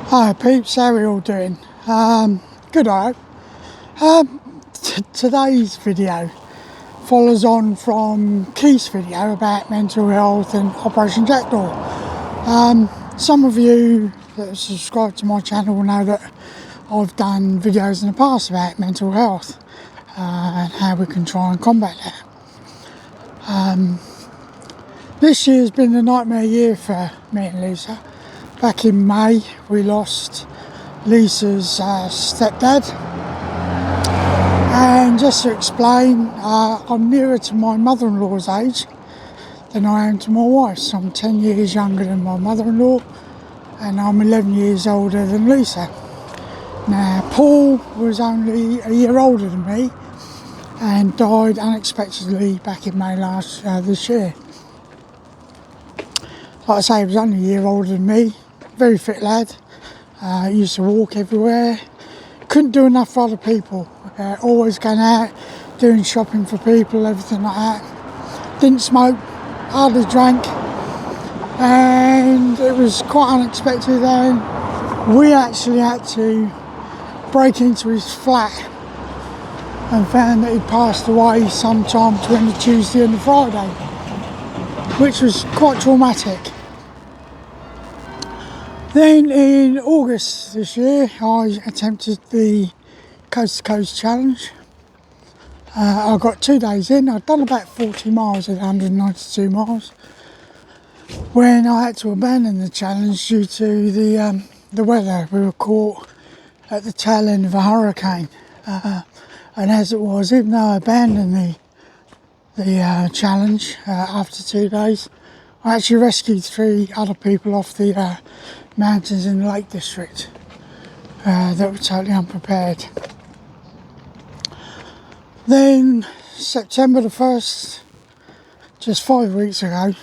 Hi Peeps, how are we all doing? Good, I hope. Today's video follows on from Keith's video about mental health and Operation Jackdaw. Some of you that have subscribed to my channel will know that I've done videos in the past about mental health and how we can try and combat that. This year's been a nightmare year for me and Lisa. Back in May, we lost Lisa's stepdad. And just to explain, I'm nearer to my mother-in-law's age than I am to my wife's. I'm 10 years younger than my mother-in-law, and I'm 11 years older than Lisa. Now, Paul was only a year older than me and died unexpectedly back in May this year. Like I say, he was only a year older than me. Very fit lad, used to walk everywhere, couldn't do enough for other people, always going out, doing shopping for people, everything like that. Didn't smoke, hardly drank, and it was quite unexpected. And we actually had to break into his flat and found that he'd passed away sometime between the Tuesday and the Friday, which was quite traumatic. Then in August this year, I attempted the Coast to Coast Challenge. I got 2 days in. I'd done about 40 miles at 192 miles when I had to abandon the challenge due to the weather. We were caught at the tail end of a hurricane, and as it was, even though I abandoned the challenge after 2 days, I actually rescued 3 other people off the mountains in the Lake District that were totally unprepared. Then September the 1st, just 5 weeks ago,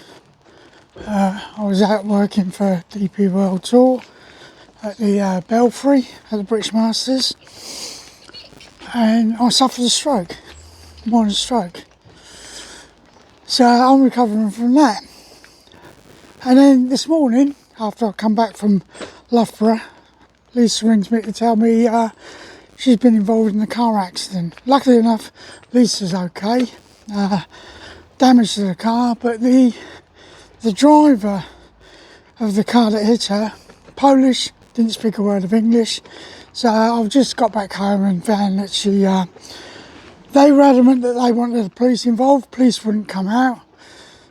I was out working for DP World Tour at the Belfry at the British Masters, and I suffered a stroke, minor stroke. So I'm recovering from that. And then this morning, after I come back from Loughborough, Lisa rings me to tell me she's been involved in a car accident. Luckily enough, Lisa's okay. Damage to the car, but the driver of the car that hit her, Polish, didn't speak a word of English. So I've just got back home and found that they were adamant that they wanted the police involved. Police wouldn't come out.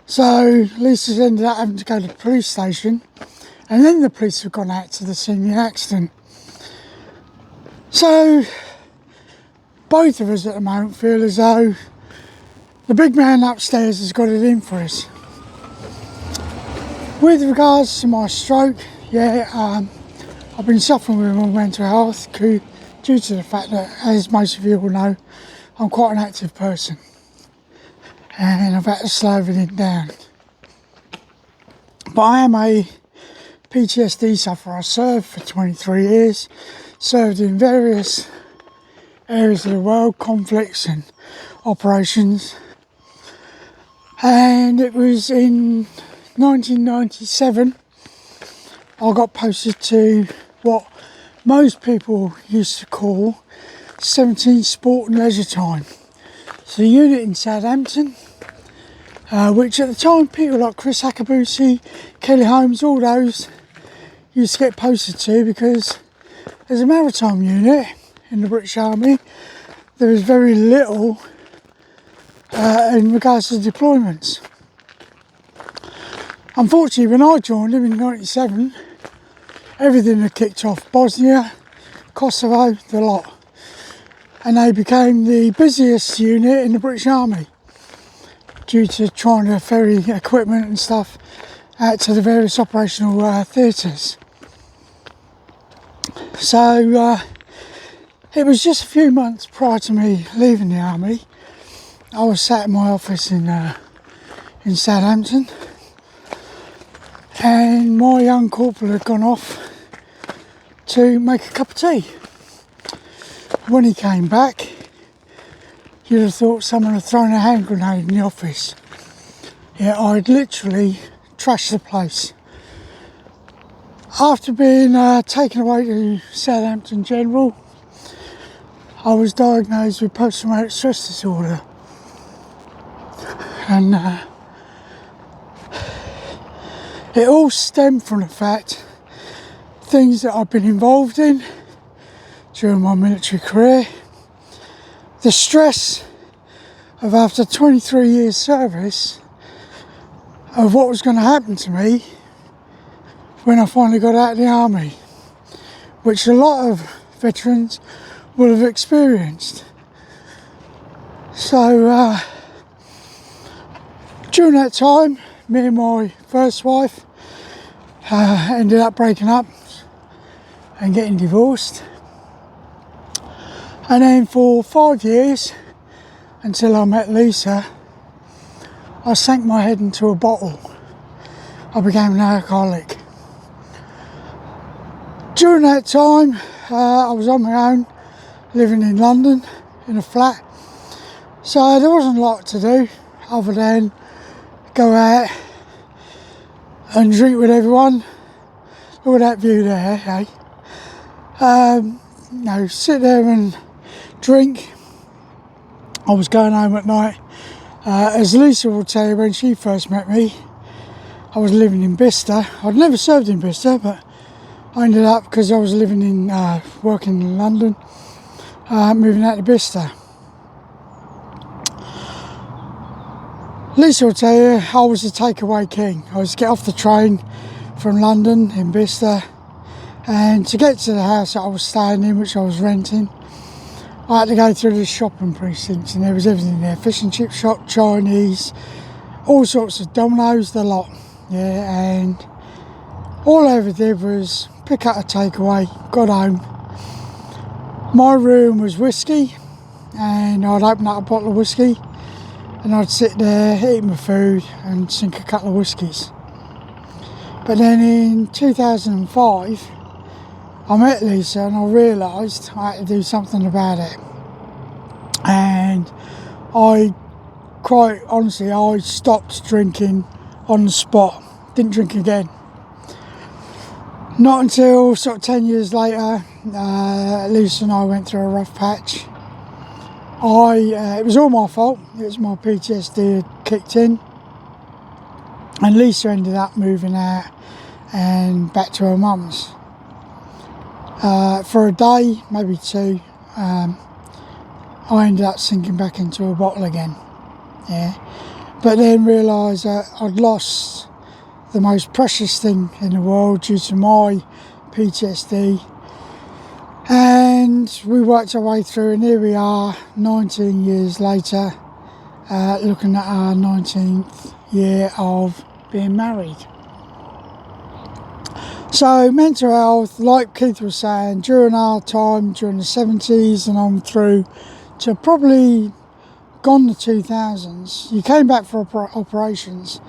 So Lisa's ended up having to go to the police station, and then the police have gone out to the scene of the accident. So both of us at the moment feel as though the big man upstairs has got it in for us. With regards to my stroke, I've been suffering with my mental health due to the fact that, as most of you will know, I'm quite an active person. And I've had to slow everything down. But I am a PTSD sufferer. I served for 23 years, served in various areas of the world, conflicts and operations. And it was in 1997 I got posted to what most people used to call 17 Sport and Leisure Time. It's a unit in Southampton, which at the time people like Chris Akabusi, Kelly Holmes, all those used to get posted to, because as a maritime unit in the British Army, there is very little in regards to deployments. Unfortunately, when I joined them in 97, everything had kicked off. Bosnia, Kosovo, the lot. And they became the busiest unit in the British Army due to trying to ferry equipment and stuff out to the various operational theatres. So it was just a few months prior to me leaving the army. I was sat in my office in Southampton, and my young corporal had gone off to make a cup of tea. When he came back, you'd have thought someone had thrown a hand grenade in the office. Yeah, I'd literally trashed the place. After being taken away to Southampton General, I was diagnosed with post-traumatic stress disorder, and it all stemmed from the fact things that I've been involved in during my military career, the stress of after 23 years service of what was going to happen to me when I finally got out of the army, which a lot of veterans will have experienced. So during that time, me and my first wife ended up breaking up and getting divorced. And then for 5 years, until I met Lisa, I sank my head into a bottle. I became an alcoholic. During that time, I was on my own, living in London in a flat. So there wasn't a lot to do other than go out and drink with everyone. Look at that view there, eh? Sit there and drink. I was going home at night. As Lisa will tell you, when she first met me, I was living in Bicester. I'd never served in Bicester, but I ended up, because I was living in, working in London, moving out to Bicester. Lisa will tell you, I was the takeaway king. I was to get off the train from London in Bicester, and to get to the house that I was staying in, which I was renting, I had to go through the shopping precincts, and there was everything there. Fish and chip shop, Chinese, all sorts of Dominoes, the lot. Yeah, and all I ever did was pick up a takeaway, got home. My room was whiskey, and I'd open up a bottle of whiskey, and I'd sit there, eat my food, and sink a couple of whiskies. But then in 2005, I met Lisa, and I realised I had to do something about it. And quite honestly, I stopped drinking on the spot. Didn't drink again. Not until sort of 10 years later, Lisa and I went through a rough patch. It was all my fault. It was my PTSD had kicked in. And Lisa ended up moving out and back to her mum's. For a day, maybe two, I ended up sinking back into a bottle again. Yeah, but then realised that I'd lost the most precious thing in the world due to my PTSD, and we worked our way through, and here we are 19 years later, looking at our 19th year of being married. So mental health, like Keith was saying, during our time, during the 70s and on through to probably gone the 2000s, you came back for operations,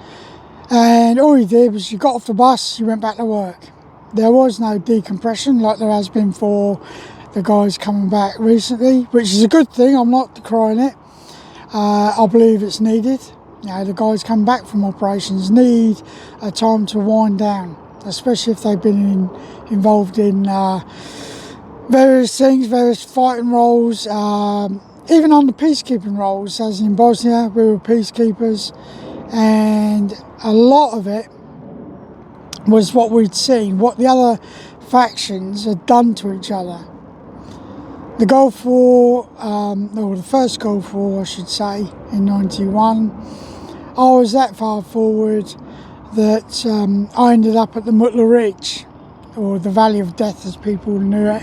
and all you did was you got off the bus, you went back to work. There was no decompression like there has been for the guys coming back recently, which is a good thing. I'm not decrying it. I believe it's needed. The guys coming back from operations need a time to wind down, especially if they've been involved in various things, various fighting roles, even on the peacekeeping roles, as in Bosnia, we were peacekeepers, and a lot of it was what we'd seen, what the other factions had done to each other. The Gulf War, or the first Gulf War, I should say, in 91, I was that far forward that I ended up at the Mutla Ridge, or the Valley of Death as people knew it,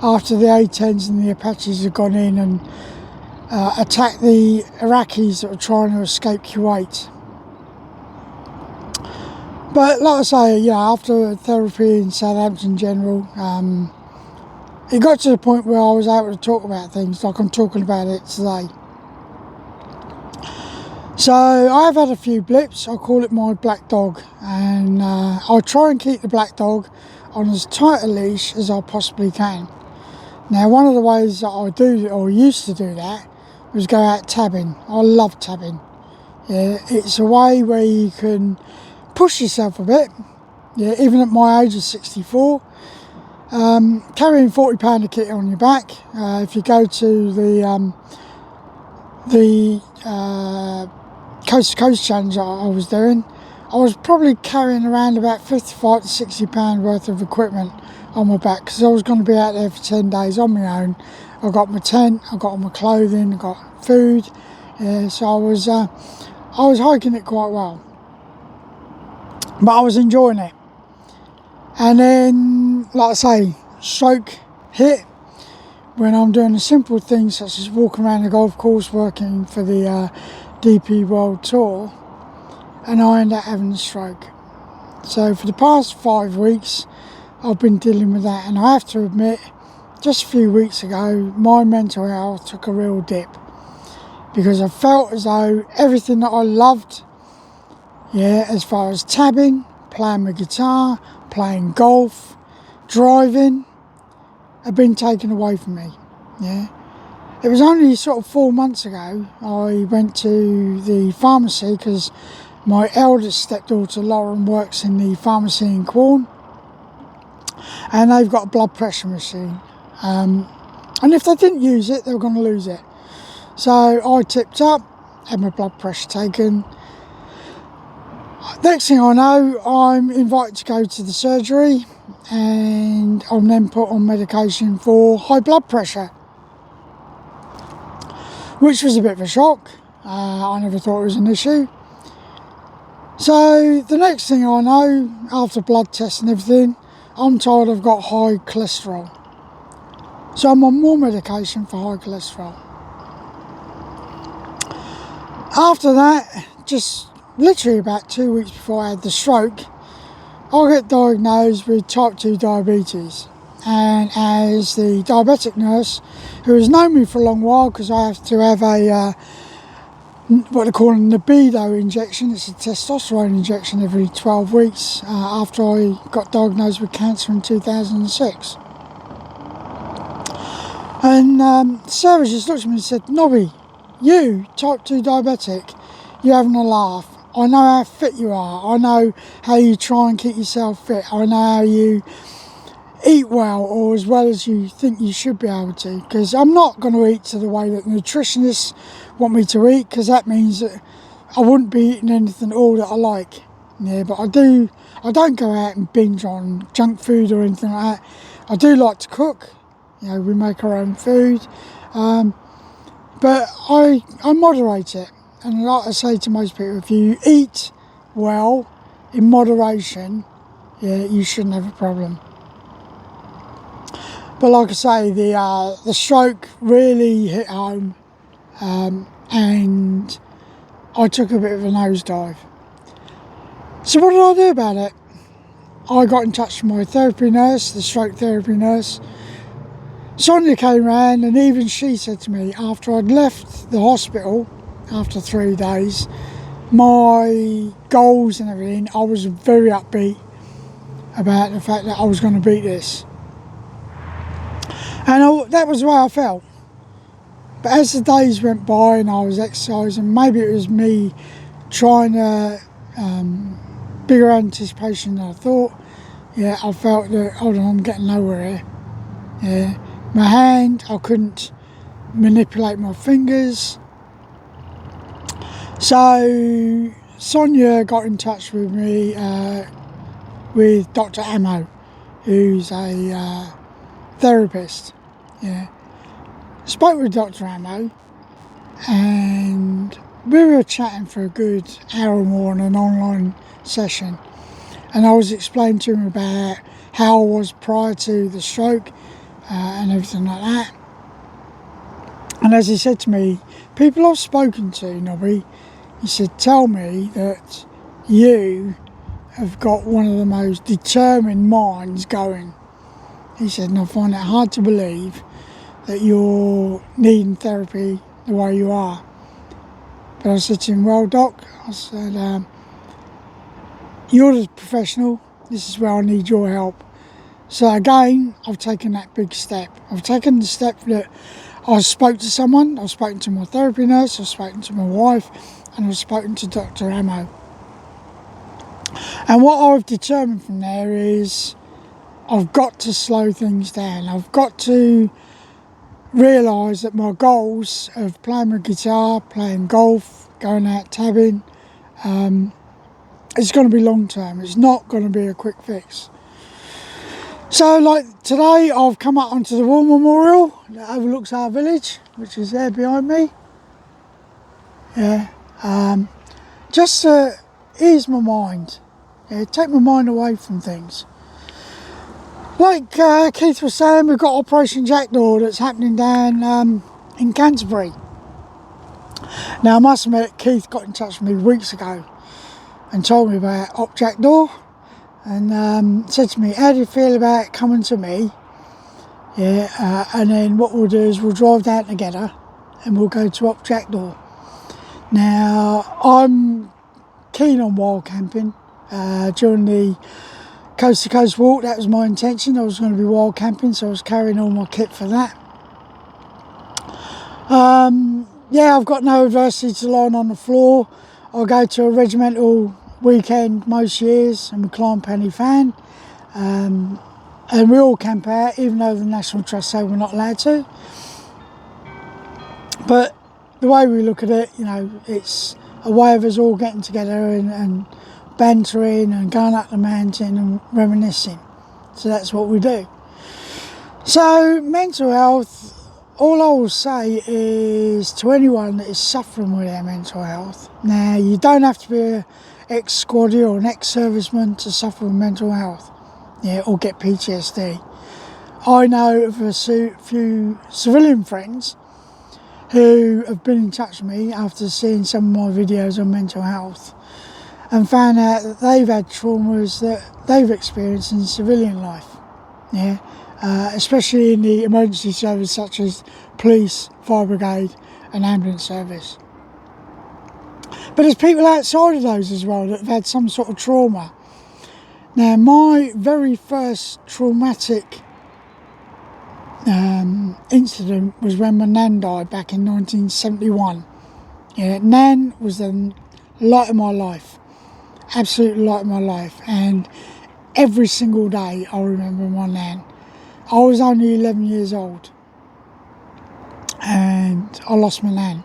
after the A-10s and the Apaches had gone in and attacked the Iraqis that were trying to escape Kuwait. But like I say, after therapy in Southampton General, it got to the point where I was able to talk about things like I'm talking about it today. So I've had a few blips. I call it my black dog, and I try and keep the black dog on as tight a leash as I possibly can. Now, one of the ways that I do, or used to do that, was go out tabbing. I love tabbing. Yeah, it's a way where you can push yourself a bit, Yeah, even at my age of 64. Carrying £40 a kit on your back. If you go to the coast to coast challenge I was doing, I was probably carrying around about £55 to £60 worth of equipment on my back, because I was going to be out there for 10 days on my own. I got my tent, I got all my clothing, I got food. Yeah, so I was hiking it quite well, but I was enjoying it. And then, like I say, stroke hit when I'm doing the simple things such as walking around the golf course, working for the DP World Tour, and I end up having a stroke. So for the past 5 weeks, I've been dealing with that, and I have to admit, just a few weeks ago, my mental health took a real dip, because I felt as though everything that I loved, yeah, as far as tabbing, playing my guitar, playing golf, driving, had been taken away from me. Yeah, it was only sort of 4 months ago I went to the pharmacy, because my eldest stepdaughter Lauren works in the pharmacy in Quorn, and they've got a blood pressure machine, and if they didn't use it, they were going to lose it. So I tipped up, had my blood pressure taken. Next thing I know, I'm invited to go to the surgery, and I'm then put on medication for high blood pressure, which was a bit of a shock. I never thought it was an issue. So the next thing I know, after blood tests and everything, I'm told I've got high cholesterol. So I'm on more medication for high cholesterol. After that, just literally about 2 weeks before I had the stroke, I get diagnosed with type 2 diabetes. And as the diabetic nurse, who has known me for a long while, because I have to have a what they call a libido injection. It's a testosterone injection every 12 weeks after I got diagnosed with cancer in 2006. And Sarah just looked at me and said, "Nobby, you, type 2 diabetic, you're having a laugh. I know how fit you are. I know how you try and keep yourself fit. I know how you eat well, or as well as you think you should be able to, because I'm not going to eat to the way that nutritionists want me to eat, because that means that I wouldn't be eating anything at all that I like. Yeah, but I don't go out and binge on junk food or anything like that. I do like to cook. You know, we make our own food, but I moderate it. And like I say to most people, if you eat well in moderation, yeah, you shouldn't have a problem. But like I say, the stroke really hit home, and I took a bit of a nosedive. So what did I do about it? I got in touch with my therapy nurse, the stroke therapy nurse. Sonia came round, and even she said to me, after I'd left the hospital, after 3 days, my goals and everything, I was very upbeat about the fact that I was going to beat this. And that was the way I felt. But as the days went by and I was exercising, maybe it was me trying to bigger anticipation than I thought. Yeah, I felt that, hold on, I'm getting nowhere here. Yeah, my hand, I couldn't manipulate my fingers. So Sonia got in touch with me with Dr. Ammo, who's a therapist. Yeah, spoke with Dr. Ammo, and we were chatting for a good hour or more on an online session, and I was explaining to him about how I was prior to the stroke and everything like that. And as he said to me, people I've spoken to, Nobby, he said, tell me that you have got one of the most determined minds going. He said, and I find it hard to believe that you're needing therapy the way you are. But I said to him, well, Doc, I said, you're the professional. This is where I need your help. So again, I've taken that big step. I've taken the step that I spoke to someone. I've spoken to my therapy nurse. I've spoken to my wife, and I've spoken to Dr. Ammo. And what I've determined from there is I've got to slow things down. I've got to realise that my goals of playing my guitar, playing golf, going out tabbing, it's going to be long term. It's not going to be a quick fix. So like today I've come up onto the War Memorial that overlooks our village, which is there behind me. Yeah, just to ease my mind, take my mind away from things. Like Keith was saying, we've got Operation Jackdaw that's happening down in Canterbury. Now I must admit, Keith got in touch with me weeks ago and told me about Op Jackdaw and said to me, how do you feel about coming to me? Yeah, and then what we'll do is we'll drive down together and we'll go to Op Jackdaw. Now I'm keen on wild camping. During the coast to coast walk, that was my intention. I was going to be wild camping, so I was carrying all my kit for that. Yeah, I've got no adversity to lying on the floor. I'll go to a regimental weekend most years and we climb Penny Fan. And we all camp out, even though the National Trust say we're not allowed to. But the way we look at it, you know, it's a way of us all getting together and bantering and going up the mountain and reminiscing. So that's what we do. So mental health, all I will say is to anyone that is suffering with their mental health, now you don't have to be an ex-squaddy or an ex-serviceman to suffer with mental health, yeah, or get PTSD. I know of a few civilian friends who have been in touch with me after seeing some of my videos on mental health and found out that they've had traumas that they've experienced in civilian life, yeah, especially in the emergency service such as police, fire brigade and ambulance service. But there's people outside of those as well that have had some sort of trauma. Now my very first traumatic incident was when my nan died back in 1971. Yeah, Nan was the light of my life, absolute light of my life, and every single day I remember my nan. I was only 11 years old and I lost my nan.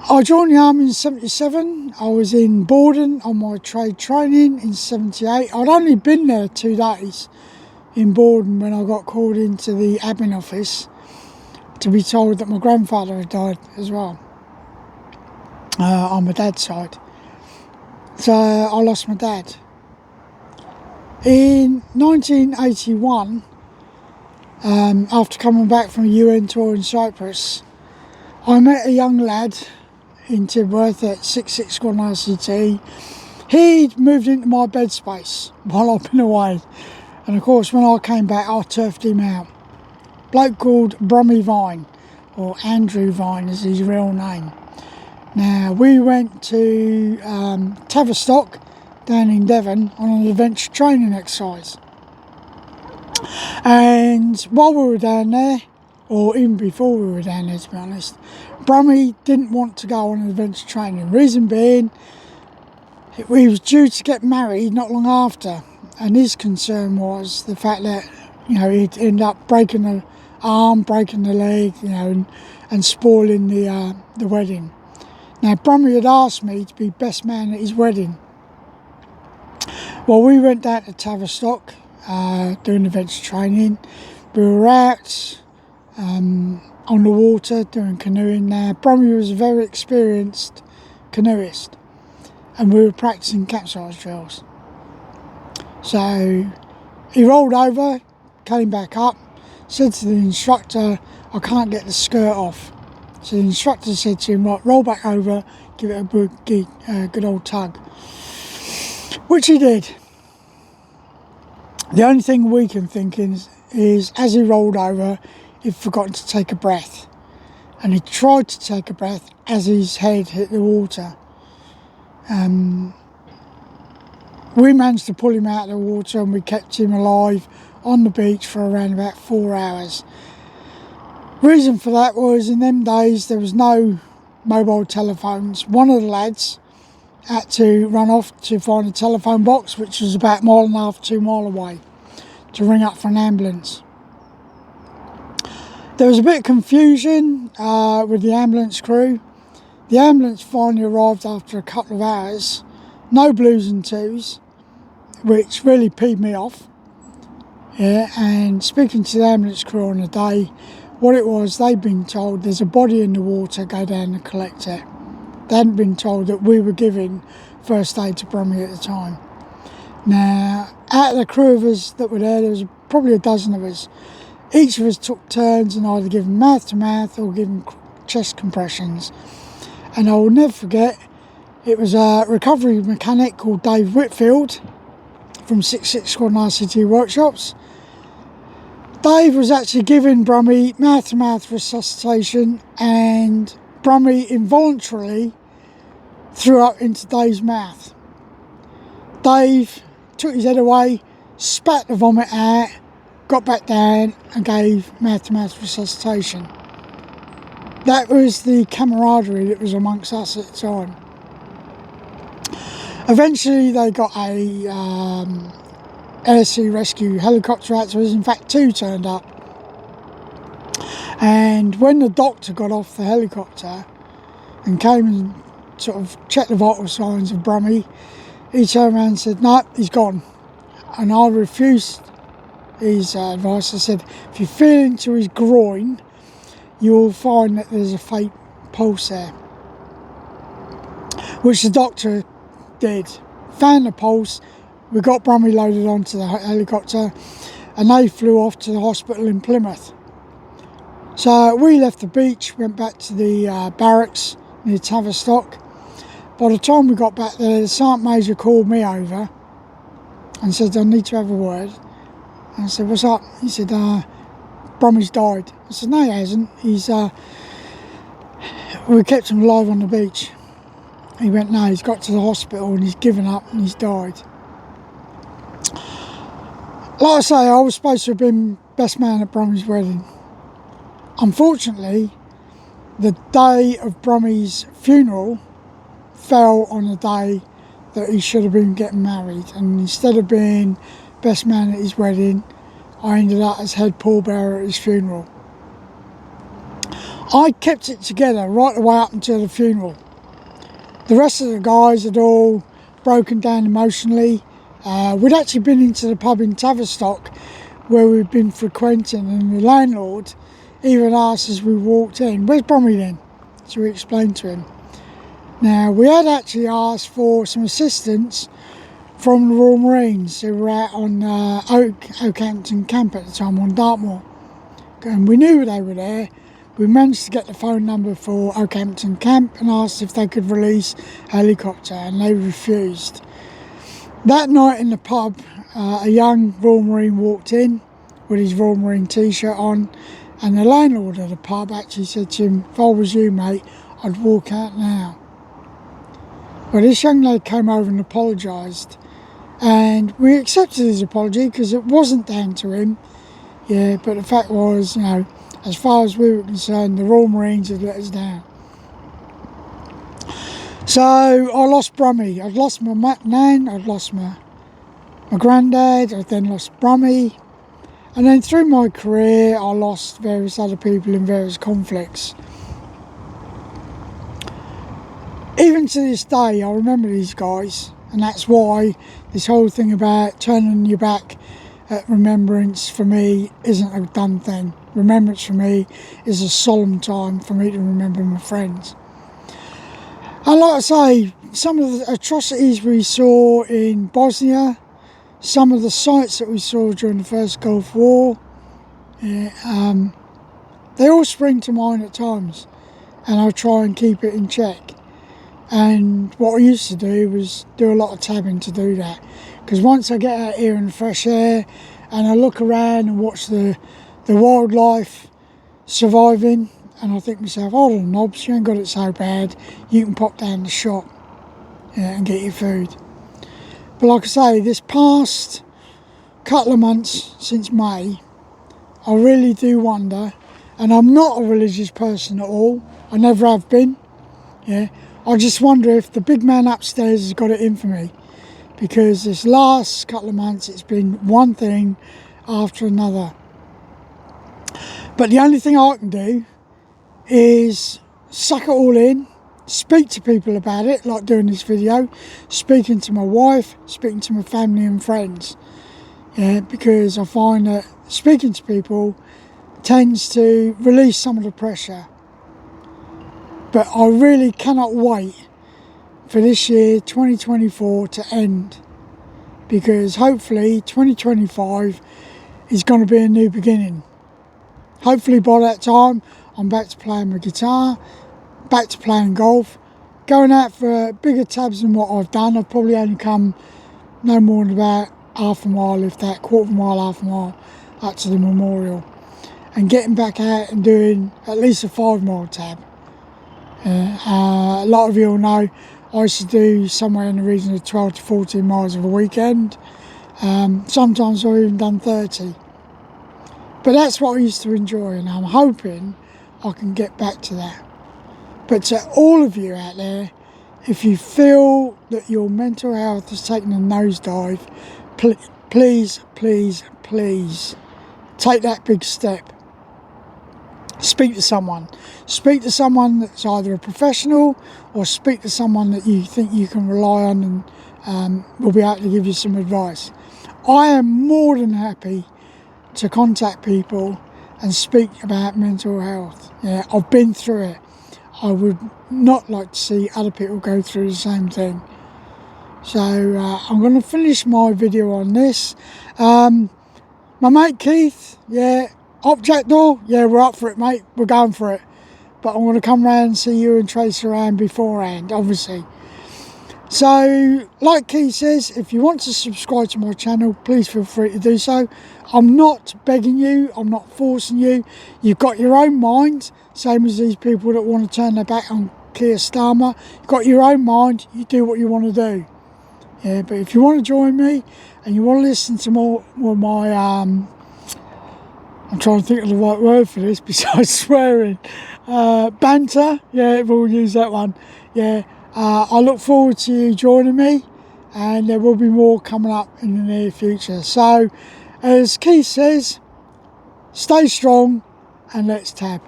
I joined the army in 77. I was in Borden on my trade training in 78. I'd only been there 2 days in Borden when I got called into the admin office to be told that my grandfather had died as well, on my dad's side. So I lost my dad. In 1981, after coming back from a UN tour in Cyprus, I met a young lad in Tidworth at 66 Squad RCT. He'd moved into my bed space while I'd been away. And of course, when I came back, I turfed him out. Bloke called Brummy Vine, or Andrew Vine is his real name. Now, we went to Tavistock down in Devon on an adventure training exercise. And while we were down there, or even before we were down there to be honest, Brummy didn't want to go on adventure training. Reason being, he was due to get married not long after. And his concern was the fact that, you know, he'd end up breaking the arm, breaking the leg, you know, and spoiling the wedding. Now, Brummy had asked me to be best man at his wedding. Well, we went down to Tavistock doing adventure training. We were out on the water doing canoeing. Now, Brummy was a very experienced canoeist and we were practicing capsize drills. So he rolled over, came back up, said to the instructor, I can't get the skirt off. So the instructor said to him, right, roll back over, give it a good old tug. Which he did. The only thing we can think is as he rolled over, he'd forgotten to take a breath. And he tried to take a breath as his head hit the water. We managed to pull him out of the water and we kept him alive on the beach for around about 4 hours. Reason for that was in them days there was no mobile telephones. One of the lads had to run off to find a telephone box, which was about 1.5 miles, 2 miles away, to ring up for an ambulance. There was a bit of confusion with the ambulance crew. The ambulance finally arrived after a couple of hours, no blues and twos, which really peed me off. Yeah, and speaking to the ambulance crew on the day, what it was, they'd been told there's a body in the water, go down and collect it. They hadn't been told that we were giving first aid to Brummy at the time. Now, out of the crew of us that were there was probably a dozen of us. Each of us took turns and either give him mouth to mouth or give him chest compressions. And I will never forget, it was a recovery mechanic called Dave Whitfield from 66 Squad and RCT Workshops. Dave was actually giving Brummy mouth to mouth resuscitation, and Brummy involuntarily threw up into Dave's mouth. Dave took his head away, spat the vomit out, got back down and gave mouth to mouth resuscitation. That was the camaraderie that was amongst us at the time. Eventually they got a air sea rescue helicopter out to us. In fact, 2 turned up. And when the doctor got off the helicopter and came and sort of checked the vital signs of Brummy, he turned around and said, "No, he's gone." And I refused his advice. I said, if you feel into his groin, you'll find that there's a faint pulse there. Which the doctor did. Found the pulse. We got Brummy loaded onto the helicopter and they flew off to the hospital in Plymouth. So we left the beach, went back to the barracks near Tavistock. By the time we got back there, the Sergeant Major called me over and said, "I need to have a word." And I said, "What's up?" He said, "Brummy's died." I said, "No, he hasn't. We kept him alive on the beach." He went, "No, he's got to the hospital and he's given up and he's died." Like I say, I was supposed to have been best man at Brummy's wedding. Unfortunately, the day of Brummy's funeral fell on the day that he should have been getting married, and instead of being best man at his wedding, I ended up as head pallbearer at his funeral. I kept it together right the way up until the funeral. The rest of the guys had all broken down emotionally. We'd actually been into the pub in Tavistock where we'd been frequenting, and the landlord even asked as we walked in, "Where's Brummy then?" So we explained to him. Now, we had actually asked for some assistance from the Royal Marines who were out on Oakhampton camp at the time on Dartmoor. And we knew they were there. We managed to get the phone number for Oakhampton camp and asked if they could release a helicopter, and they refused. That night in the pub, a young Royal Marine walked in with his Royal Marine t-shirt on, and the landlord of the pub actually said to him, "If I was you, mate, I'd walk out now." Well, this young lad came over and apologised, and we accepted his apology because it wasn't down to him. Yeah, but the fact was, as far as we were concerned, the Royal Marines had let us down. So I lost Brummy. I'd lost my nan, I'd lost my granddad, I then lost Brummy. And then through my career, I lost various other people in various conflicts. Even to this day, I remember these guys, and that's why this whole thing about turning your back at remembrance for me isn't a done thing. Remembrance for me is a solemn time for me to remember my friends. And like I say, some of the atrocities we saw in Bosnia, some of the sights that we saw during the First Gulf War, they all spring to mind at times, and I try and keep it in check. And what I used to do was do a lot of tabbing to do that, because once I get out here in the fresh air and I look around and watch the wildlife surviving, and I think to myself, hold on knobs, you ain't got it so bad, you can pop down the shop and get your food. But like I say, this past couple of months since May, I really do wonder, and I'm not a religious person at all, I never have been. I just wonder if the big man upstairs has got it in for me, because this last couple of months it's been one thing after another. But the only thing I can do is suck it all in, speak to people about it, like doing this video, speaking to my wife, speaking to my family and friends. Yeah, because I find that speaking to people tends to release some of the pressure. But I really cannot wait for this year 2024 to end, because hopefully 2025 is going to be a new beginning. Hopefully by that time I'm back to playing my guitar, back to playing golf, going out for bigger tabs than what I've done. I've probably only come no more than about half a mile, if that, quarter of a mile, half a mile, up to the memorial, and getting back out and doing at least a 5 mile tab. A lot of you will know I used to do somewhere in the region of 12 to 14 miles of a weekend. Sometimes I've even done 30. But that's what I used to enjoy, and I'm hoping I can get back to that. But to all of you out there, if you feel that your mental health has taken a nosedive, please, please, please take that big step. Speak to someone. Speak to someone that's either a professional, or speak to someone that you think you can rely on and will be able to give you some advice. I am more than happy to contact people and speak about mental health. Yeah, I've been through it. I would not like to see other people go through the same thing. So I'm going to finish my video on this. My mate Keith, yeah, Object Door, yeah, we're up for it, mate. We're going for it. But I'm going to come round and see you and Trace around beforehand, obviously. So, like Keith says, if you want to subscribe to my channel, please feel free to do so. I'm not begging you, I'm not forcing you. You've got your own mind, same as these people that want to turn their back on Keir Starmer. You've got your own mind, you do what you want to do. Yeah, but if you want to join me and you want to listen to more my, I'm trying to think of the right word for this besides swearing, banter, yeah, we'll use that one, yeah. I look forward to you joining me, and there will be more coming up in the near future. So, as Keith says, stay strong and let's tab.